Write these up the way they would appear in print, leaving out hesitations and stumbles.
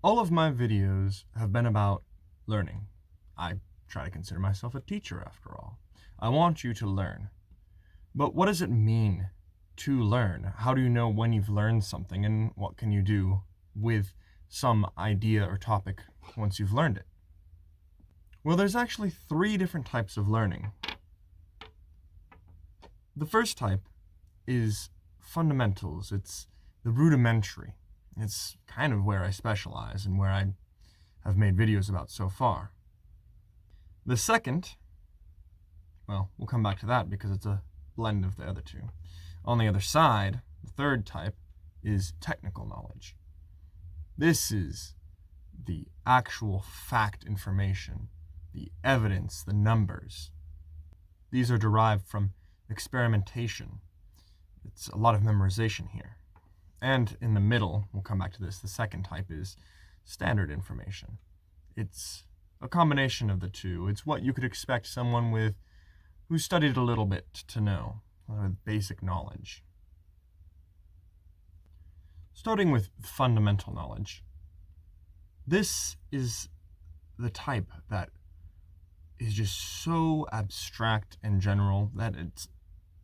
All of my videos have been about learning. I try to consider myself a teacher after all. I want you to learn. But what does it mean to learn? How do you know when you've learned something, and what can you do with some idea or topic once you've learned it? Well, there's actually 3 different types of learning. The first type is fundamentals. It's the rudimentary. It's kind of where I specialize and where I have made videos about so far. The second, well, we'll come back to that because it's a blend of the other two. On the other side, the third type is technical knowledge. This is the actual fact information, the evidence, the numbers. These are derived from experimentation. It's a lot of memorization here. And in the middle, we'll come back to this, the second type is standard information. It's a combination of the two. It's what you could expect someone who studied a little bit to know, with basic knowledge. Starting with fundamental knowledge. This is the type that is just so abstract and general that it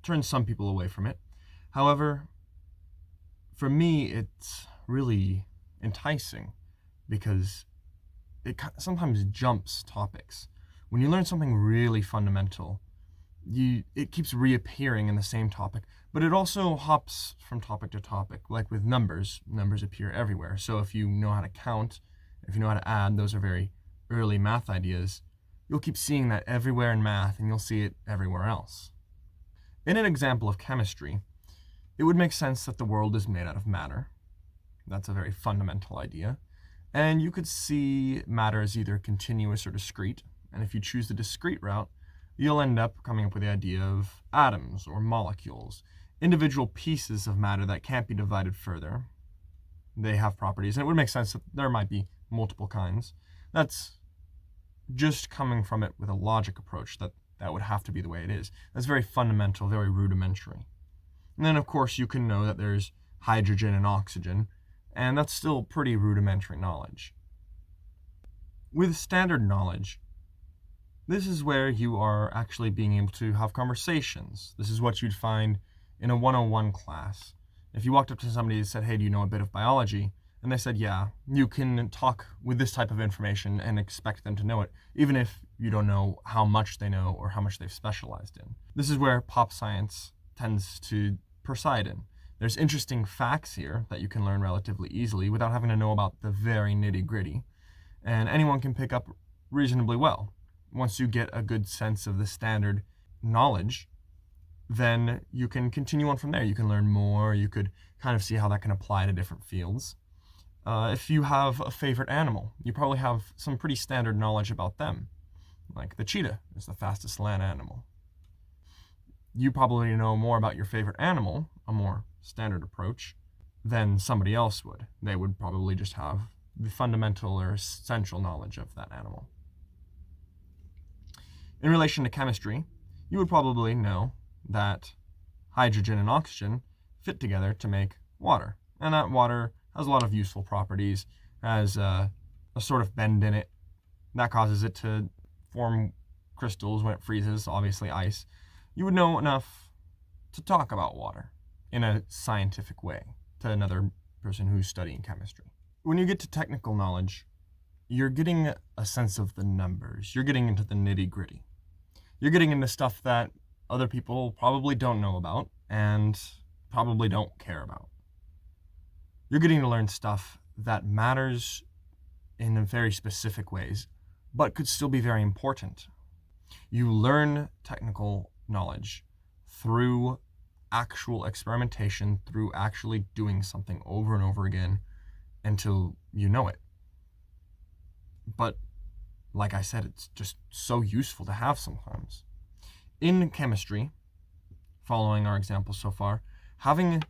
turns some people away from it. However, for me, it's really enticing because it sometimes jumps topics. When you learn something really fundamental, it keeps reappearing in the same topic, but it also hops from topic to topic. Like with numbers appear everywhere. So if you know how to count, if you know how to add, those are very early math ideas, you'll keep seeing that everywhere in math, and you'll see it everywhere else. In an example of chemistry, it would make sense that the world is made out of matter. That's a very fundamental idea. And you could see matter as either continuous or discrete. And if you choose the discrete route, you'll end up coming up with the idea of atoms or molecules, individual pieces of matter that can't be divided further. They have properties, and it would make sense that there might be multiple kinds. That's just coming from it with a logic approach that would have to be the way it is. That's very fundamental, very rudimentary. And then, of course, you can know that there's hydrogen and oxygen, and that's still pretty rudimentary knowledge. With standard knowledge, this is where you are actually being able to have conversations. This is what you'd find in a 101 class. If you walked up to somebody and said, "Hey, do you know a bit of biology?" and they said, "Yeah," you can talk with this type of information and expect them to know it, even if you don't know how much they know or how much they've specialized in. This is where pop science tends to preside in. There's interesting facts here that you can learn relatively easily without having to know about the very nitty-gritty, and anyone can pick up reasonably well. Once you get a good sense of the standard knowledge, then you can continue on from there. You can learn more. You could kind of see how that can apply to different fields. If you have a favorite animal, you probably have some pretty standard knowledge about them. Like the cheetah is the fastest land animal. You probably know more about your favorite animal, a more standard approach, than somebody else would. They would probably just have the fundamental or essential knowledge of that animal. In relation to chemistry, you would probably know that hydrogen and oxygen fit together to make water. And that water has a lot of useful properties, has a sort of bend in it. That causes it to form crystals when it freezes, obviously ice. You would know enough to talk about water in a scientific way to another person who's studying chemistry. When you get to technical knowledge, you're getting a sense of the numbers. You're getting into the nitty-gritty. You're getting into stuff that other people probably don't know about and probably don't care about. You're getting to learn stuff that matters in very specific ways, but could still be very important. You learn technical knowledge through actual experimentation, through actually doing something over and over again until you know it. But like I said, it's just so useful to have sometimes. In chemistry, following our example so far, having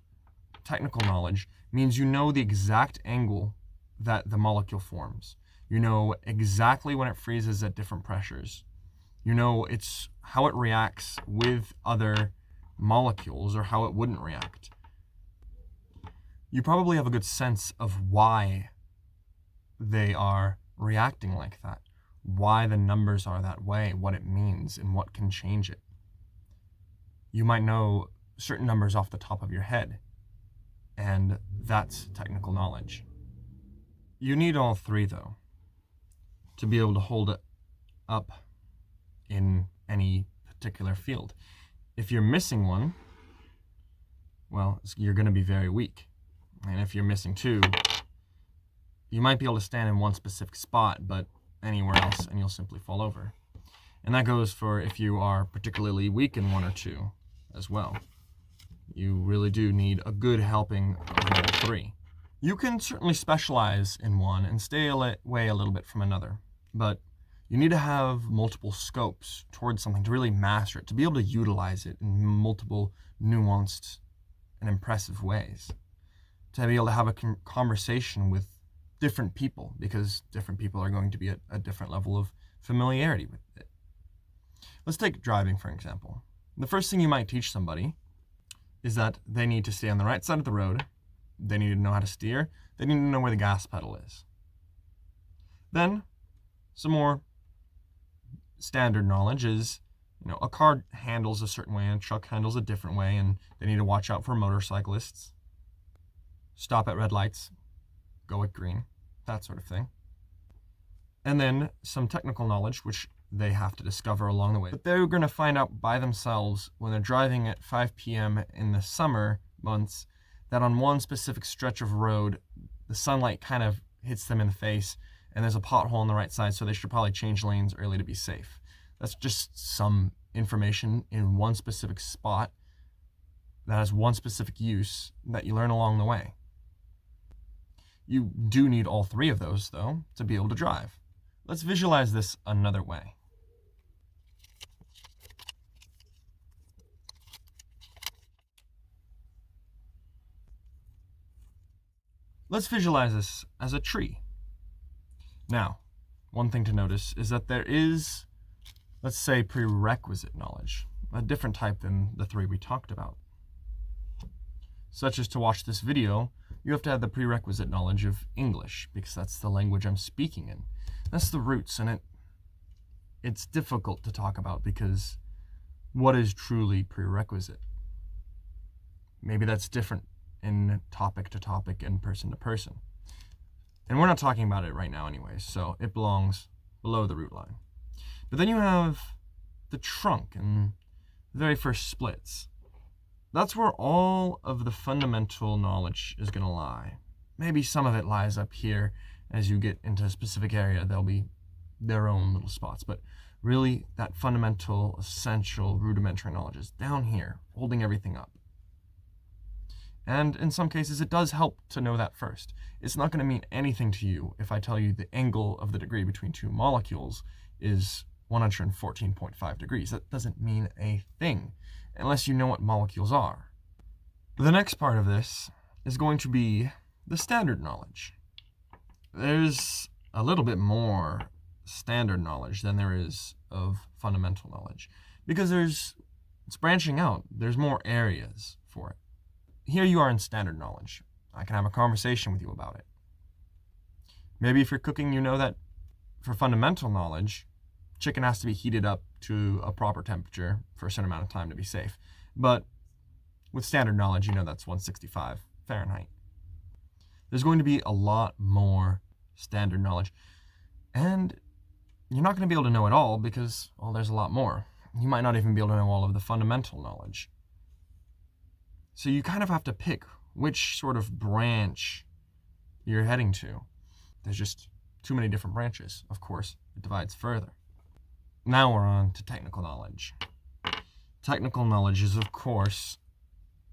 technical knowledge means you know the exact angle that the molecule forms. You know exactly when it freezes at different pressures. You know it's how it reacts with other molecules or how it wouldn't react. You probably have a good sense of why they are reacting like that, why the numbers are that way, what it means, and what can change it. You might know certain numbers off the top of your head, and that's technical knowledge. You need all three, though, to be able to hold it up in any particular field. If you're missing one, well, you're going to be very weak. And if you're missing two, you might be able to stand in one specific spot, but anywhere else, and you'll simply fall over. And that goes for if you are particularly weak in one or two as well. You really do need a good helping of all three. You can certainly specialize in one and stay away a little bit from another, but you need to have multiple scopes towards something to really master it, to be able to utilize it in multiple nuanced and impressive ways, to be able to have a conversation with different people, because different people are going to be at a different level of familiarity with it. Let's take driving, for example. The first thing you might teach somebody is that they need to stay on the right side of the road, they need to know how to steer, they need to know where the gas pedal is. Then, some more standard knowledge is, a car handles a certain way and a truck handles a different way, and they need to watch out for motorcyclists, stop at red lights, go at green, that sort of thing. And then some technical knowledge, which they have to discover along the way. But they're going to find out by themselves when they're driving at 5 p.m. in the summer months that on one specific stretch of road, the sunlight kind of hits them in the face and there's a pothole on the right side, so they should probably change lanes early to be safe. That's just some information in one specific spot that has one specific use that you learn along the way. You do need all three of those, though, to be able to drive. Let's visualize this another way. Let's visualize this as a tree. Now, one thing to notice is that there is, let's say, prerequisite knowledge, a different type than the three we talked about. Such as to watch this video, you have to have the prerequisite knowledge of English, because that's the language I'm speaking in. That's the roots, and it's difficult to talk about because what is truly prerequisite? Maybe that's different in topic to topic and person to person. And we're not talking about it right now anyways, so it belongs below the root line. But then you have the trunk and the very first splits. That's where all of the fundamental knowledge is going to lie. Maybe some of it lies up here. As you get into a specific area, there'll be their own little spots. But really, that fundamental, essential, rudimentary knowledge is down here, holding everything up. And in some cases, it does help to know that first. It's not going to mean anything to you if I tell you the angle of the degree between two molecules is 114.5 degrees. That doesn't mean a thing unless you know what molecules are. The next part of this is going to be the standard knowledge. There's a little bit more standard knowledge than there is of fundamental knowledge because it's branching out. There's more areas for it. Here you are in standard knowledge. I can have a conversation with you about it. Maybe if you're cooking, you know that for fundamental knowledge, chicken has to be heated up to a proper temperature for a certain amount of time to be safe. But with standard knowledge, you know that's 165 Fahrenheit. There's going to be a lot more standard knowledge. And you're not going to be able to know it all because, well, there's a lot more. You might not even be able to know all of the fundamental knowledge. So you kind of have to pick which sort of branch you're heading to. There's just too many different branches. Of course, it divides further. Now we're on to technical knowledge. Technical knowledge is, of course,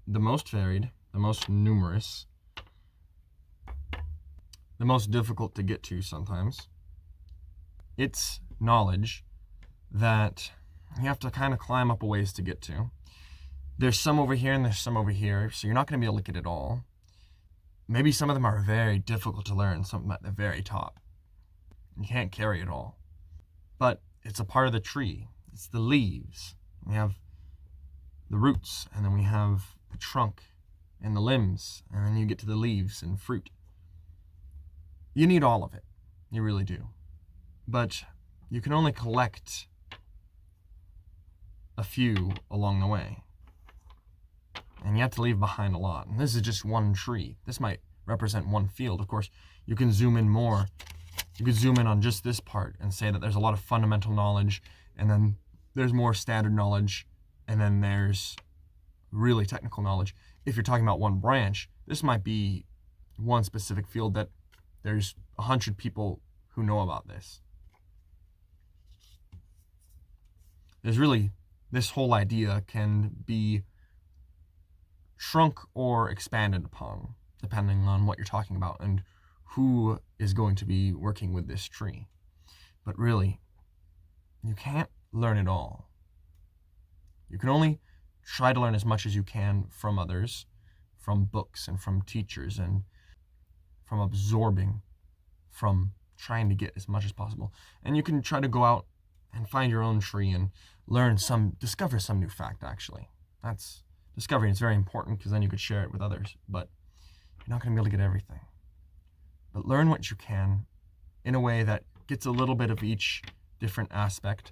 the most varied, the most numerous, the most difficult to get to sometimes. It's knowledge that you have to kind of climb up a ways to get to. There's some over here and there's some over here, so you're not going to be able to get it all. Maybe some of them are very difficult to learn, some at the very top. You can't carry it all. But it's a part of the tree. It's the leaves. We have the roots, and then we have the trunk and the limbs, and then you get to the leaves and fruit. You need all of it. You really do. But you can only collect a few along the way. And you have to leave behind a lot. And this is just one tree. This might represent one field. Of course, you can zoom in more. You could zoom in on just this part and say that there's a lot of fundamental knowledge, and then there's more standard knowledge, and then there's really technical knowledge. If you're talking about one branch, this might be one specific field that there's 100 people who know about this. There's really, this whole idea can be shrunk or expanded upon, depending on what you're talking about and who is going to be working with this tree. But really, you can't learn it all. You can only try to learn as much as you can from others, from books and from teachers, and from absorbing, from trying to get as much as possible. And you can try to go out and find your own tree and discover some new fact, actually. That's discovery. It's very important because then you could share it with others, but you're not going to be able to get everything. But learn what you can in a way that gets a little bit of each different aspect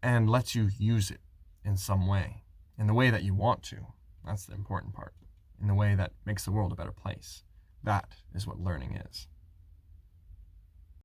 and lets you use it in some way, in the way that you want to. That's the important part. In the way that makes the world a better place. That is what learning is.